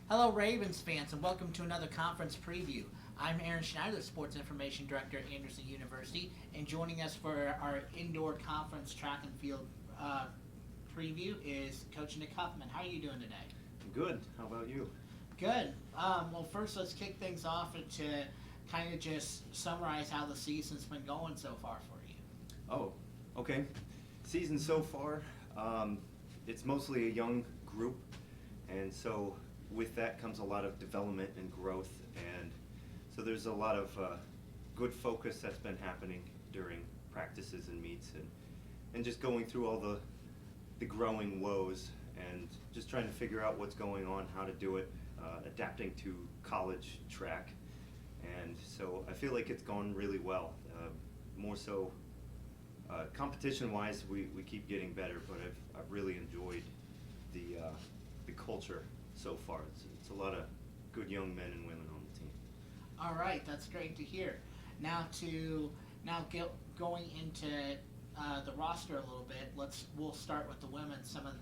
Hello, Ravens fans, and welcome to another conference preview. I'm Aaron Schneider, Sports Information Director at Anderson University, and joining us for our indoor conference track and field preview is Coach Nick Huffman. How are you doing today? Good. How about you? Good. Well, first let's kick things off to kind of just summarize how the season's been going so far for you. Oh, okay. Season so far, it's mostly a young group, and so with that comes a lot of development and growth, and so there's a lot of good focus that's been happening during practices and meets, and just going through all the growing woes and just trying to figure out what's going on, how to do it, adapting to college track. And so I feel like it's gone really well. More so competition-wise, we keep getting better, but I've really enjoyed the culture so far. It's a lot of good young men and women on the team. All right, that's great to hear. Now going into the roster a little bit. We'll start with the women. Some of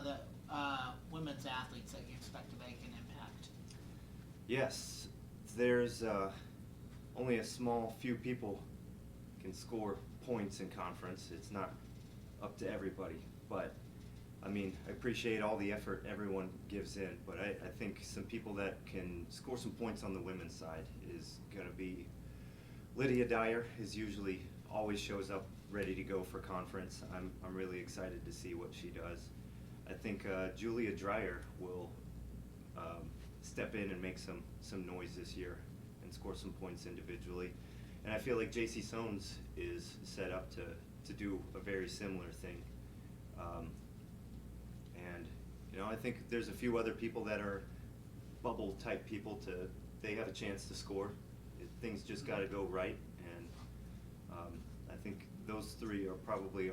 the women's athletes that you expect to make an impact. Yes, there's only a small few people can score points in conference. It's not up to everybody, but I mean, I appreciate all the effort everyone gives in, but I think some people that can score some points on the women's side is going to be Lydia Dyer. Is usually always shows up ready to go for conference. I'm really excited to see what she does. I think Julia Dreyer will step in and make some noise this year and score some points individually. And I feel like J.C. Soanes is set up to do a very similar thing. And you know, I think there's a few other people that are bubble type people. They have a chance to score. Things just got to go right, and I think those three are probably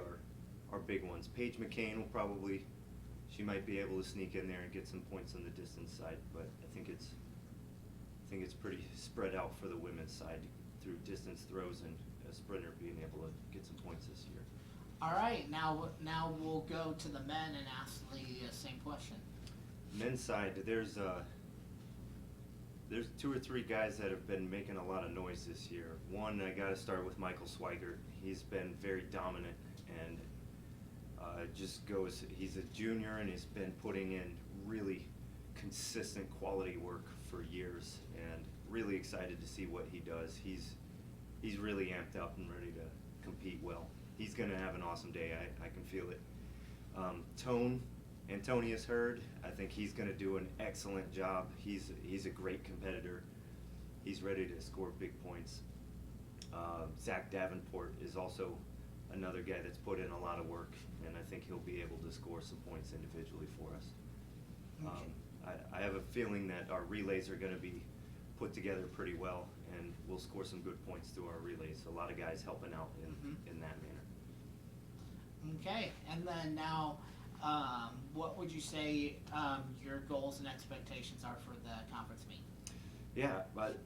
our big ones. Paige McCain she might be able to sneak in there and get some points on the distance side, but I think it's pretty spread out for the women's side through distance throws and a sprinter being able to get some points this year. All right, now we'll go to the men and ask the same question. Men's side, there's 2 or 3 guys that have been making a lot of noise this year. One, I got to start with Michael Swigert. He's been very dominant and he's a junior and he's been putting in really consistent quality work for years, and really excited to see what he does. He's really amped up and ready to compete well. He's going to have an awesome day. I can feel it. Antonius Hurd, I think he's going to do an excellent job. He's a great competitor. He's ready to score big points. Zach Davenport is also another guy that's put in a lot of work, and I think he'll be able to score some points individually for us. I have a feeling that our relays are going to be put together pretty well, and we'll score some good points through our relays. A lot of guys helping out in that manner. Okay, and then now, what would you say your goals and expectations are for the conference meet? Yeah, but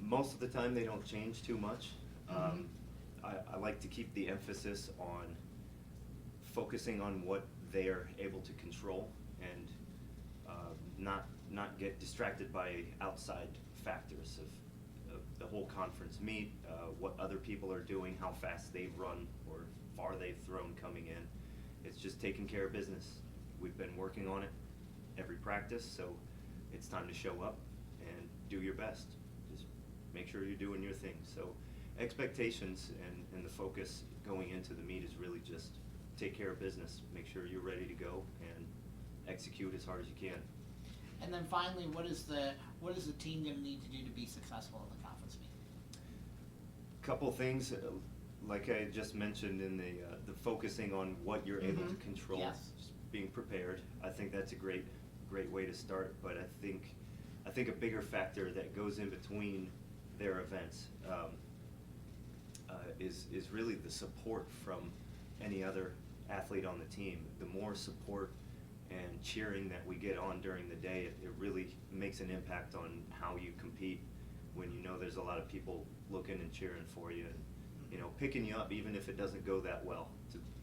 most of the time they don't change too much. I like to keep the emphasis on focusing on what they are able to control and not get distracted by outside factors of the whole conference meet, what other people are doing, how fast they've run or far they've thrown coming in. It's just taking care of business. We've been working on it every practice, so it's time to show up and do your best. Just make sure you're doing your thing. So expectations and the focus going into the meet is really just take care of business, make sure you're ready to go, and execute as hard as you can. And then finally, what is the team going to need to do to be successful in the conference meet? Couple things, like I just mentioned in the focusing on what you're able to control, yes. Just being prepared. I think that's a great way to start. But I think a bigger factor that goes in between their events is really the support from any other athlete on the team. The more support and cheering that we get on during the day, it really makes an impact on how you compete when you know there's a lot of people looking and cheering for you and, you know, picking you up even if it doesn't go that well.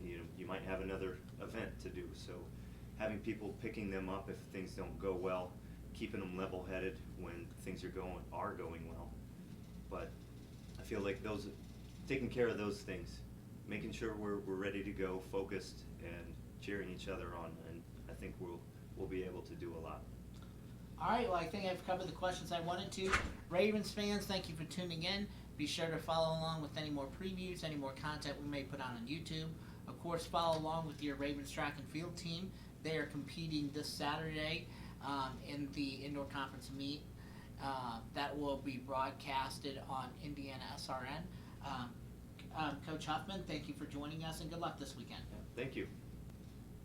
You might have another event to do, so having people picking them up if things don't go well keeping them level-headed when things are going well. But I feel like taking care of those things, making sure we're ready to go, focused, and cheering each other on, and I think we'll be able to do a lot. All right, well, I think I've covered the questions I wanted to. Ravens fans, thank you for tuning in. Be sure to follow along with any more previews, any more content we may put on YouTube. Of course, follow along with your Ravens track and field team. They are competing this Saturday in the indoor conference meet. That will be broadcasted on Indiana SRN. Coach Huffman, thank you for joining us, and good luck this weekend. Thank you.